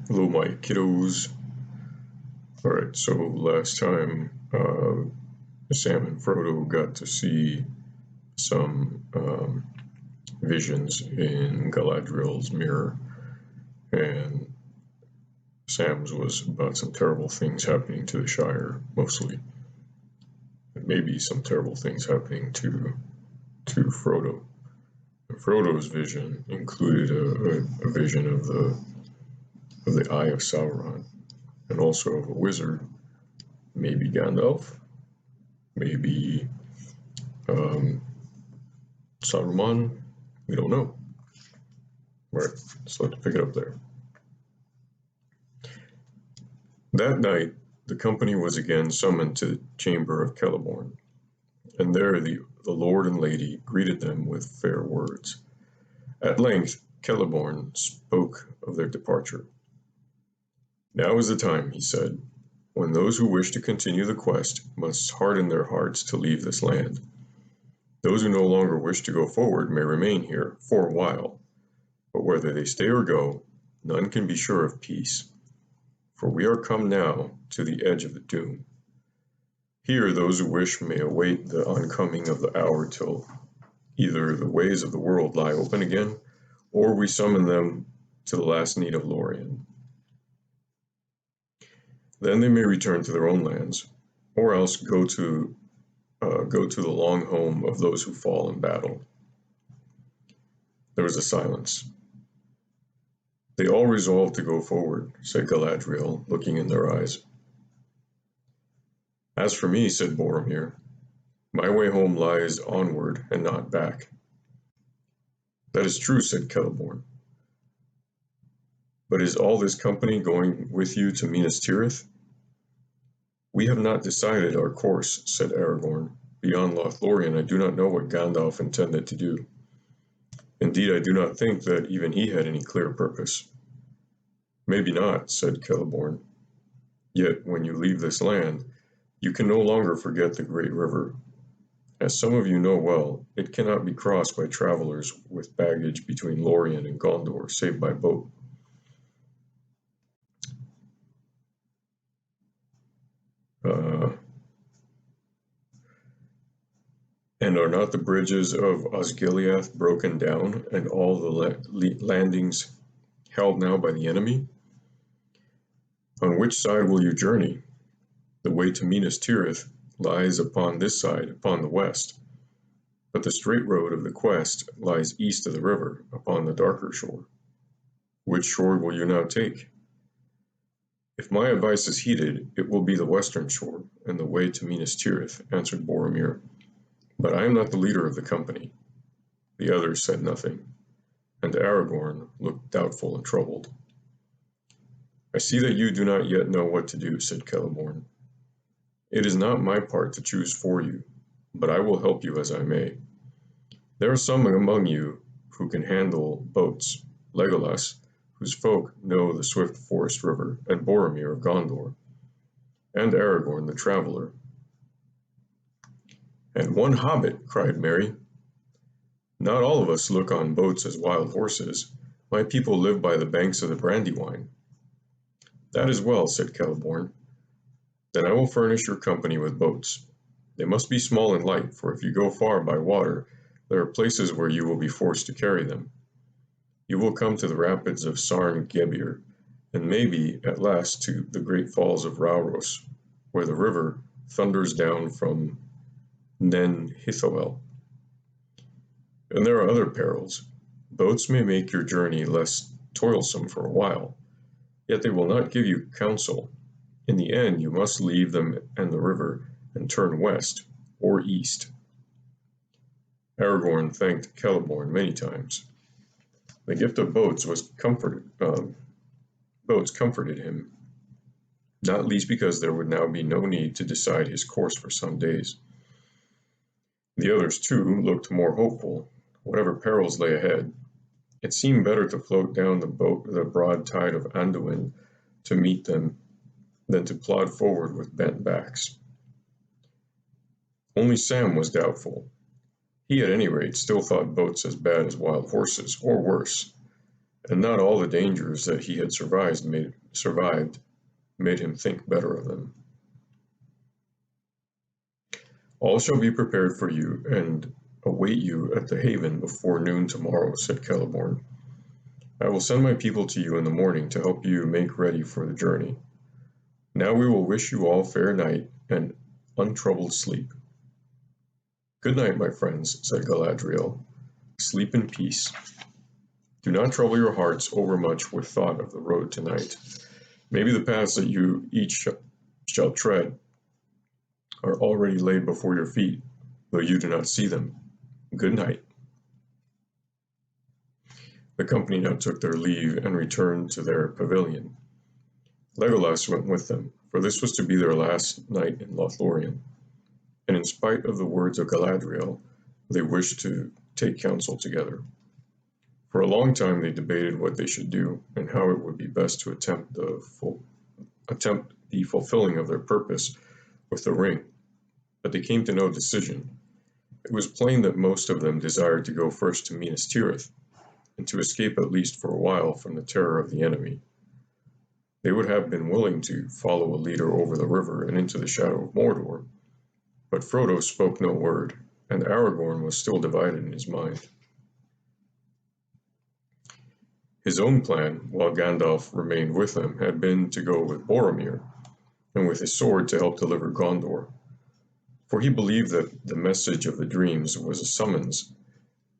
Hello, my kiddos. Alright, so last time Sam and Frodo got to see some visions in Galadriel's mirror, and Sam's was about some terrible things happening to the Shire, mostly. And maybe some terrible things happening to Frodo. And Frodo's vision included a vision of the Eye of Sauron, and also of a wizard, maybe Gandalf, maybe Saruman, we don't know. Right, so let's pick it up there. That night, the company was again summoned to the chamber of Celeborn, and there the lord and lady greeted them with fair words. At length, Celeborn spoke of their departure. Now is the time, he said, when those who wish to continue the quest must harden their hearts to leave this land. Those who no longer wish to go forward may remain here for a while, but whether they stay or go, none can be sure of peace. For we are come now to the edge of the doom. Here those who wish may await the oncoming of the hour till either the ways of the world lie open again, or we summon them to the last need of Lorien. Then they may return to their own lands, or else go to the long home of those who fall in battle. There was a silence. They all resolved to go forward, said Galadriel, looking in their eyes. As for me, said Boromir, my way home lies onward and not back. That is true, said Celeborn. But is all this company going with you to Minas Tirith? We have not decided our course, said Aragorn. Beyond Lothlorien, I do not know what Gandalf intended to do. Indeed, I do not think that even he had any clear purpose. Maybe not, said Celeborn. Yet, when you leave this land, you can no longer forget the great river. As some of you know well, it cannot be crossed by travelers with baggage between Lorien and Gondor, save by boat. And are not the bridges of Osgiliath broken down, and all the landings held now by the enemy? On which side will you journey? The way to Minas Tirith lies upon this side, upon the west, but the straight road of the quest lies east of the river, upon the darker shore. Which shore will you now take? If my advice is heeded, it will be the western shore, and the way to Minas Tirith, answered Boromir. But I am not the leader of the company. The others said nothing, and Aragorn looked doubtful and troubled. I see that you do not yet know what to do, said Celeborn. It is not my part to choose for you, but I will help you as I may. There are some among you who can handle boats, Legolas, whose folk know the swift forest river, and Boromir of Gondor, and Aragorn the traveler. And one hobbit, cried Merry. Not all of us look on boats as wild horses. My people live by the banks of the Brandywine. That is well, said Celeborn. Then I will furnish your company with boats. They must be small and light, for if you go far by water, there are places where you will be forced to carry them. You will come to the rapids of Sarn Gebir, and maybe, at last, to the great falls of Rauros, where the river thunders down from Nen Hithoel. And there are other perils. Boats may make your journey less toilsome for a while, yet they will not give you counsel. In the end, you must leave them and the river and turn west or east. Aragorn thanked Celeborn many times. The gift of boats comforted him, not least because there would now be no need to decide his course for some days. The others, too, looked more hopeful. Whatever perils lay ahead, it seemed better to float down the broad tide of Anduin to meet them than to plod forward with bent backs. Only Sam was doubtful. He, at any rate, still thought boats as bad as wild horses, or worse. and not all the dangers that he had survived made him think better of them. All shall be prepared for you and await you at the haven before noon tomorrow, said Celeborn. I will send my people to you in the morning to help you make ready for the journey. Now we will wish you all fair night and untroubled sleep. Good night, my friends, said Galadriel. Sleep in peace. Do not trouble your hearts overmuch with thought of the road tonight. Maybe the paths that you each shall tread are already laid before your feet, though you do not see them. Good night. The company now took their leave and returned to their pavilion. Legolas went with them, for this was to be their last night in Lothlorien, and in spite of the words of Galadriel, they wished to take counsel together. For a long time they debated what they should do and how it would be best to attempt the fulfilling of their purpose with the ring, but they came to no decision. It was plain that most of them desired to go first to Minas Tirith, and to escape at least for a while from the terror of the enemy. They would have been willing to follow a leader over the river and into the shadow of Mordor, but Frodo spoke no word, and Aragorn was still divided in his mind. His own plan, while Gandalf remained with them, had been to go with Boromir, and with his sword to help deliver Gondor, for he believed that the message of the dreams was a summons,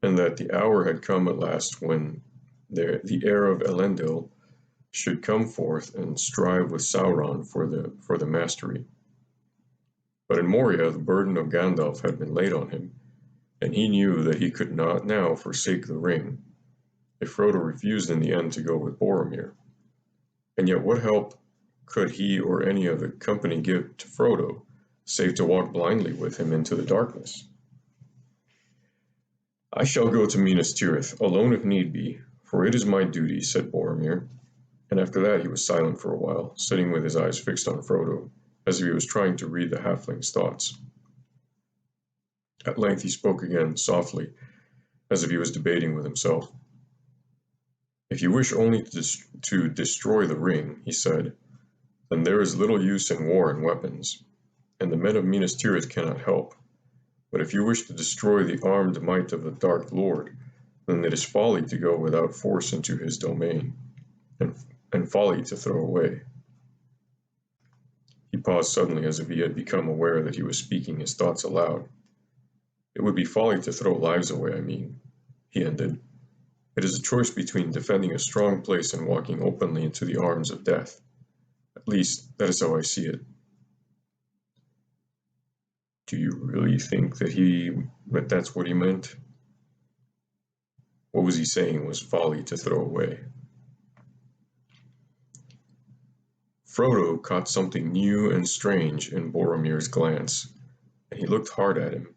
and that the hour had come at last when the heir of Elendil should come forth and strive with Sauron for the mastery. But in Moria the burden of Gandalf had been laid on him, and he knew that he could not now forsake the ring, if Frodo refused in the end to go with Boromir. And yet what help could he or any of the company give to Frodo, save to walk blindly with him into the darkness? I shall go to Minas Tirith, alone if need be, for it is my duty, said Boromir, and after that he was silent for a while, sitting with his eyes fixed on Frodo, as if he was trying to read the halfling's thoughts. At length he spoke again, softly, as if he was debating with himself. If you wish only to destroy the ring, he said, then there is little use in war and weapons, and the men of Minas Tirith cannot help. But if you wish to destroy the armed might of the Dark Lord, then it is folly to go without force into his domain, and folly to throw away. He paused suddenly as if he had become aware that he was speaking his thoughts aloud. It would be folly to throw lives away, I mean, he ended. It is a choice between defending a strong place and walking openly into the arms of death. At least, that is how I see it. Do you really think that that's what he meant? What was he saying was folly to throw away? Frodo caught something new and strange in Boromir's glance, and he looked hard at him.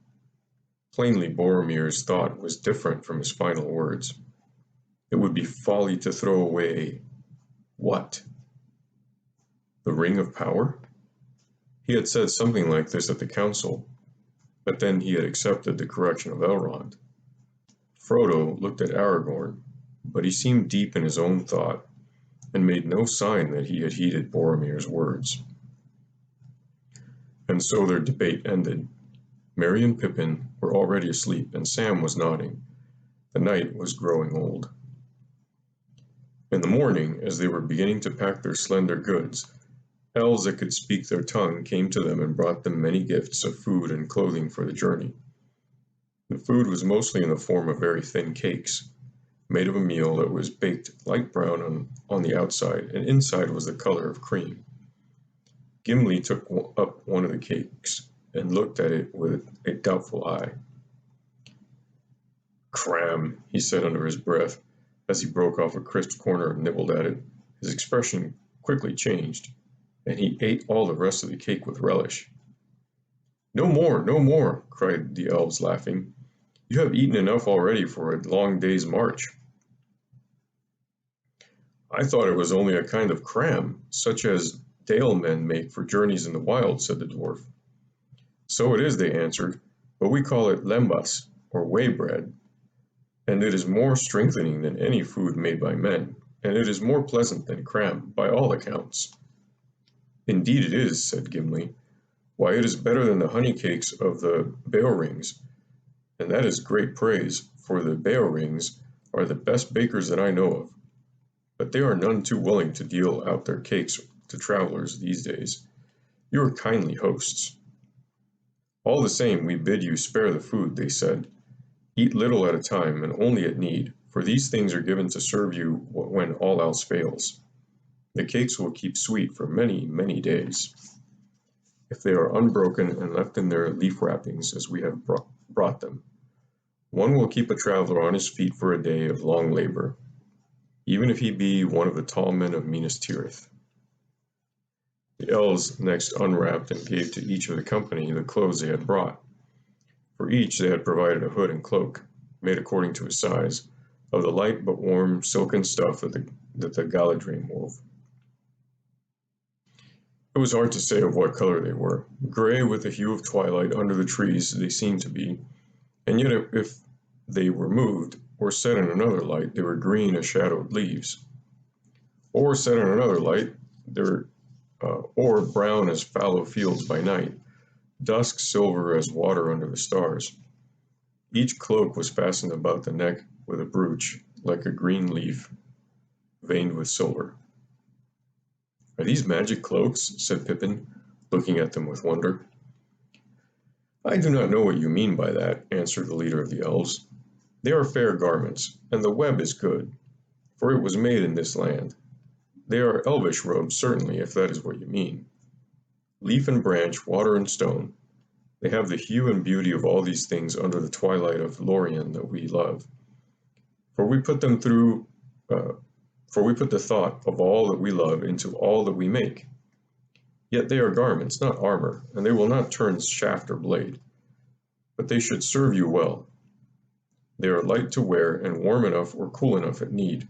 Plainly, Boromir's thought was different from his final words. It would be folly to throw away what? The Ring of Power? He had said something like this at the council, but then he had accepted the correction of Elrond. Frodo looked at Aragorn, but he seemed deep in his own thought, and made no sign that he had heeded Boromir's words. And so their debate ended. Merry and Pippin were already asleep, and Sam was nodding. The night was growing old. In the morning, as they were beginning to pack their slender goods, elves that could speak their tongue came to them and brought them many gifts of food and clothing for the journey. The food was mostly in the form of very thin cakes, made of a meal that was baked light brown on the outside, and inside was the color of cream. Gimli took up one of the cakes and looked at it with a doubtful eye. Cram, he said under his breath, as he broke off a crisp corner and nibbled at it. His expression quickly changed, and he ate all the rest of the cake with relish. No more, no more, cried the elves, laughing. You have eaten enough already for a long day's march. I thought it was only a kind of cram, such as Dale men make for journeys in the wild, said the dwarf. So it is, they answered, but we call it lembas, or whey bread. and it is more strengthening than any food made by men, and it is more pleasant than cram, by all accounts." "Indeed it is," said Gimli. "Why, it is better than the honey cakes of the Beorings, and that is great praise, for the Beorings are the best bakers that I know of. But they are none too willing to deal out their cakes to travelers these days. You are kindly hosts." "All the same, we bid you spare the food," they said. "Eat little at a time, and only at need, for these things are given to serve you when all else fails. The cakes will keep sweet for many, many days, if they are unbroken and left in their leaf wrappings as we have brought them. One will keep a traveler on his feet for a day of long labor, even if he be one of the tall men of Minas Tirith." The elves next unwrapped and gave to each of the company the clothes they had brought. For each they had provided a hood and cloak, made according to his size, of the light but warm silken stuff that the Galadrim wove. It was hard to say of what color they were. Gray with the hue of twilight under the trees they seemed to be, and yet if they were moved, or set in another light, they were green as shadowed leaves. Or set in another light, or brown as fallow fields by night, dusk silver as water under the stars. Each cloak was fastened about the neck with a brooch, like a green leaf, veined with silver. "Are these magic cloaks?" said Pippin, looking at them with wonder. "I do not know what you mean by that," answered the leader of the elves. "They are fair garments, and the web is good, for it was made in this land. They are elvish robes, certainly, if that is what you mean. Leaf and branch, water and stone, they have the hue and beauty of all these things under the twilight of Lorien that we love. For we put the thought of all that we love into all that we make. Yet they are garments, not armor, and they will not turn shaft or blade. But they should serve you well. They are light to wear and warm enough or cool enough at need.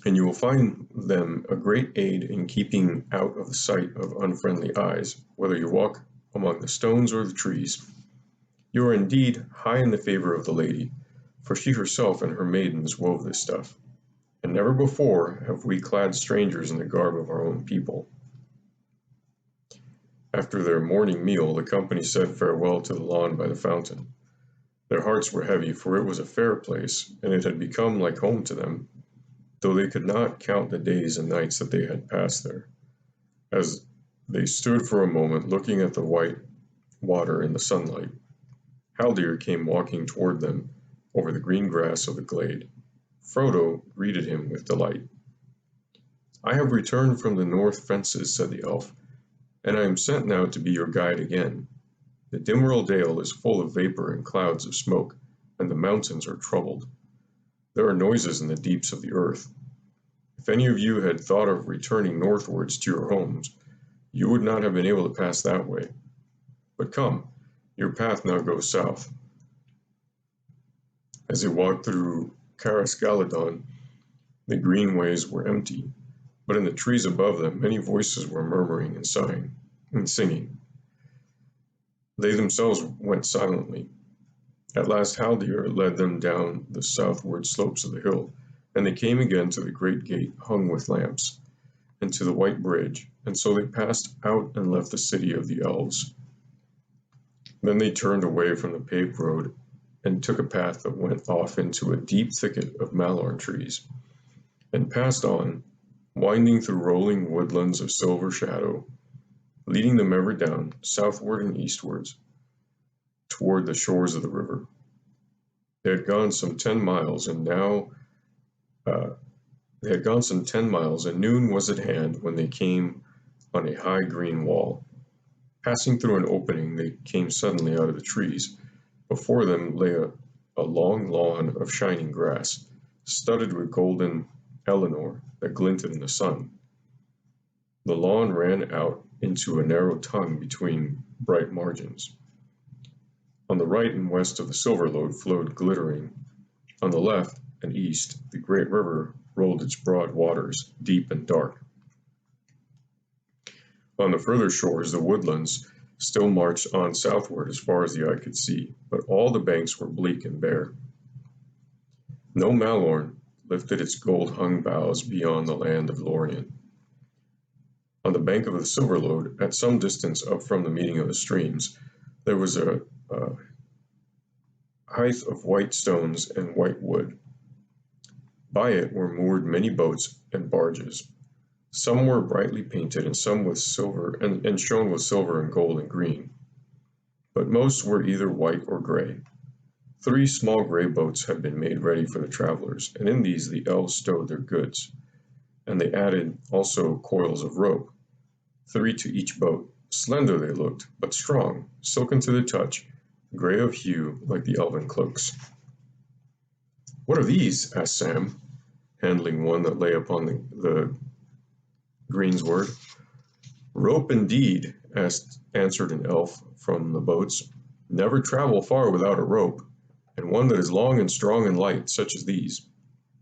And you will find them a great aid in keeping out of the sight of unfriendly eyes, whether you walk among the stones or the trees. You are indeed high in the favor of the lady, for she herself and her maidens wove this stuff, and never before have we clad strangers in the garb of our own people." After their morning meal, the company said farewell to the lawn by the fountain. Their hearts were heavy, for it was a fair place, and it had become like home to them, though they could not count the days and nights that they had passed there. As they stood for a moment looking at the white water in the sunlight, Haldir came walking toward them over the green grass of the glade. Frodo greeted him with delight. "I have returned from the north fences," said the elf, "and I am sent now to be your guide again. The Dimmerell Dale is full of vapor and clouds of smoke, and the mountains are troubled. There are noises in the deeps of the earth. If any of you had thought of returning northwards to your homes, you would not have been able to pass that way. But come, your path now goes south." As they walked through Caras Galadon, the green ways were empty, but in the trees above them many voices were murmuring and sighing and singing. They themselves went silently. At last Haldir led them down the southward slopes of the hill, and they came again to the great gate hung with lamps, and to the white bridge, and so they passed out and left the city of the elves. Then they turned away from the paved road and took a path that went off into a deep thicket of malorn trees, and passed on, winding through rolling woodlands of silver shadow, leading them ever down, southward and eastwards, toward the shores of the river. They had gone some 10 miles, and noon was at hand when they came on a high green wall. Passing through an opening, they came suddenly out of the trees. Before them lay a long lawn of shining grass, studded with golden Elenor that glinted in the sun. The lawn ran out into a narrow tongue between bright margins. On the right and west of the Silverlode flowed glittering. On the left and east, the great river rolled its broad waters, deep and dark. On the further shores, the woodlands still marched on southward as far as the eye could see, but all the banks were bleak and bare. No Malorn lifted its gold-hung boughs beyond the land of Lorien. On the bank of the Silverlode, at some distance up from the meeting of the streams, there was a height of white stones and white wood. By it were moored many boats and barges. Some were brightly painted, and some with silver and shone with silver and gold and green. But most were either white or gray. 3 small gray boats had been made ready for the travelers, and in these the elves stowed their goods, and they added also coils of rope, 3 to each boat. Slender they looked, but strong, silken to the touch, gray of hue like the elven cloaks. "What are these?" asked Sam, handling one that lay upon the greensward. "Rope indeed," answered an elf from the boats. "Never travel far without a rope, and one that is long and strong and light, such as these.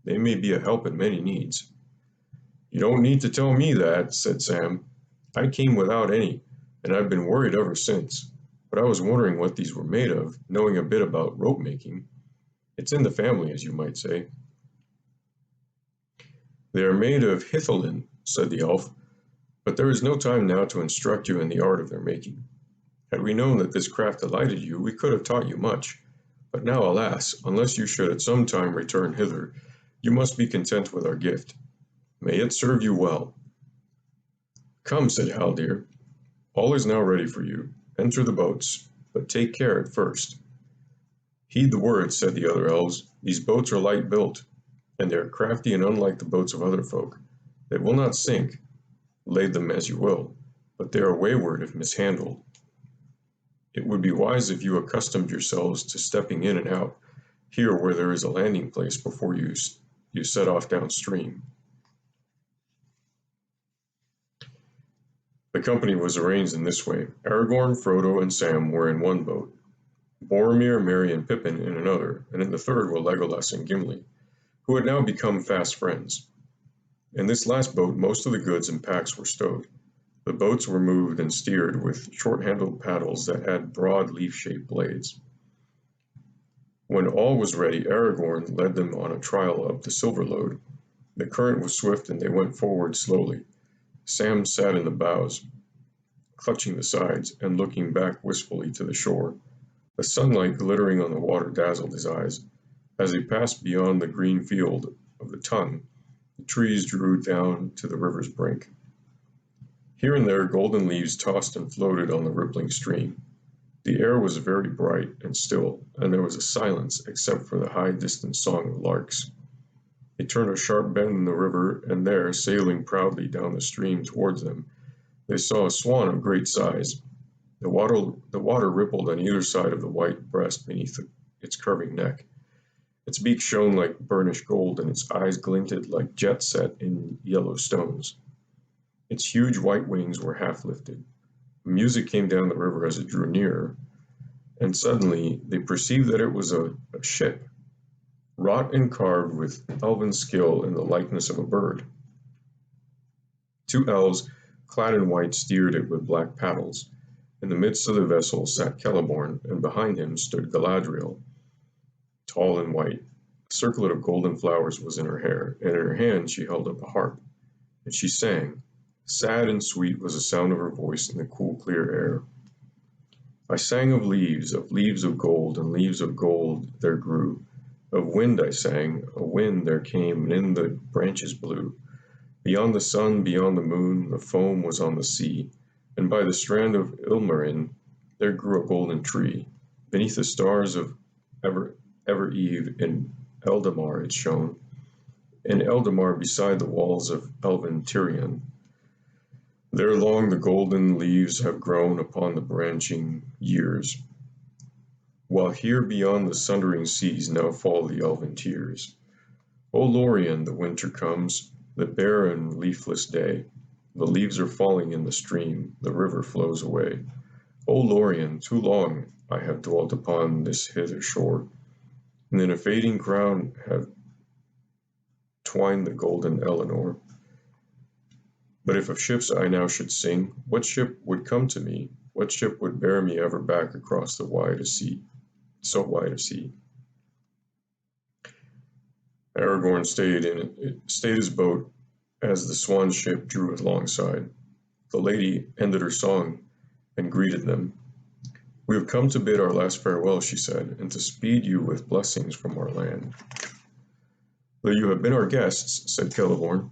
They may be a help in many needs." "You don't need to tell me that," said Sam. "I came without any, and I've been worried ever since. But I was wondering what these were made of, knowing a bit about rope making. It's in the family, as you might say." "They are made of hitholin," said the elf, "but there is no time now to instruct you in the art of their making. Had we known that this craft delighted you, we could have taught you much. But now, alas, unless you should at some time return hither, you must be content with our gift. May it serve you well." "Come," said Haldir. "All is now ready for you. Enter the boats, but take care at first." "Heed the word," said the other elves. "These boats are light built, and they are crafty and unlike the boats of other folk. They will not sink, lade them as you will, but they are wayward if mishandled. It would be wise if you accustomed yourselves to stepping in and out, here where there is a landing place before you set off downstream." The company was arranged in this way. Aragorn, Frodo, and Sam were in one boat, Boromir, Merry, and Pippin in another, and in the third were Legolas and Gimli, who had now become fast friends. In this last boat most of the goods and packs were stowed. The boats were moved and steered with short-handled paddles that had broad leaf-shaped blades. When all was ready, Aragorn led them on a trial up the Silverlode. The current was swift and they went forward slowly. Sam sat in the bows, clutching the sides and looking back wistfully to the shore. The sunlight glittering on the water dazzled his eyes. As they passed beyond the green field of the Tongue, the trees drew down to the river's brink. Here and there golden leaves tossed and floated on the rippling stream. The air was very bright and still, and there was a silence except for the high distant song of larks. They turned a sharp bend in the river, and there, sailing proudly down the stream towards them, they saw a swan of great size. The water rippled on either side of the white breast beneath its curving neck. Its beak shone like burnished gold, and its eyes glinted like jet set in yellow stones. Its huge white wings were half lifted. Music came down the river as it drew nearer, and suddenly they perceived that it was a ship, wrought and carved with elven skill in the likeness of a bird. 2 elves, clad in white, steered it with black paddles. In the midst of the vessel sat Celeborn, and behind him stood Galadriel, tall and white. A circlet of golden flowers was in her hair, and in her hand she held up a harp, and she sang. Sad and sweet was the sound of her voice in the cool, clear air. "I sang of leaves of gold, and leaves of gold there grew. Of wind I sang, a wind there came, and in the branches blew. Beyond the sun, beyond the moon, the foam was on the sea, and by the strand of Ilmarin there grew a golden tree. Beneath the stars of ever eve in Eldamar it shone, in Eldamar beside the walls of elven Tirion. There long the golden leaves have grown upon the branching years, while here beyond the sundering seas now fall the elven tears. O Lorien, the winter comes, the bare and leafless day. The leaves are falling in the stream, the river flows away. O Lorien, too long I have dwelt upon this hither shore, and in a fading crown have twined the golden Eleanor. But if of ships I now should sing, what ship would come to me? What ship would bear me ever back across the wide sea, so wide a sea? Aragorn stayed his boat as the swan ship drew alongside. The lady ended her song and greeted them. "We have come to bid our last farewell," she said, "and to speed you with blessings from our land." "Though you have been our guests," said Celeborn,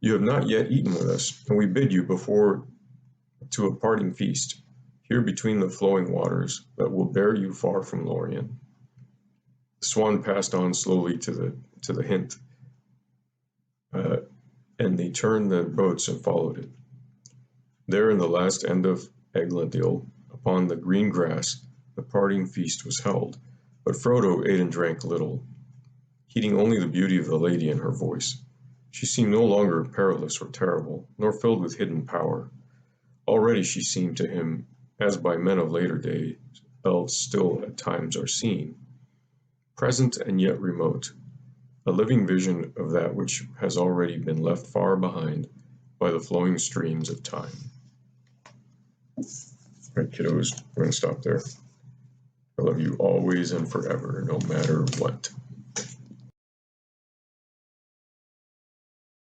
"you have not yet eaten with us, and we bid you before to a parting feast, here between the flowing waters, that will bear you far from Lorien." The swan passed on slowly to the hint, and they turned their boats and followed it. There, in the last end of Eglanthiel, upon the green grass, the parting feast was held, but Frodo ate and drank little, heeding only the beauty of the lady and her voice. She seemed no longer perilous or terrible, nor filled with hidden power. Already she seemed to him, as by men of later days elves still at times are seen, present and yet remote, a living vision of that which has already been left far behind by the flowing streams of time. All right, kiddos, we're going to stop there. I love you always and forever, no matter what.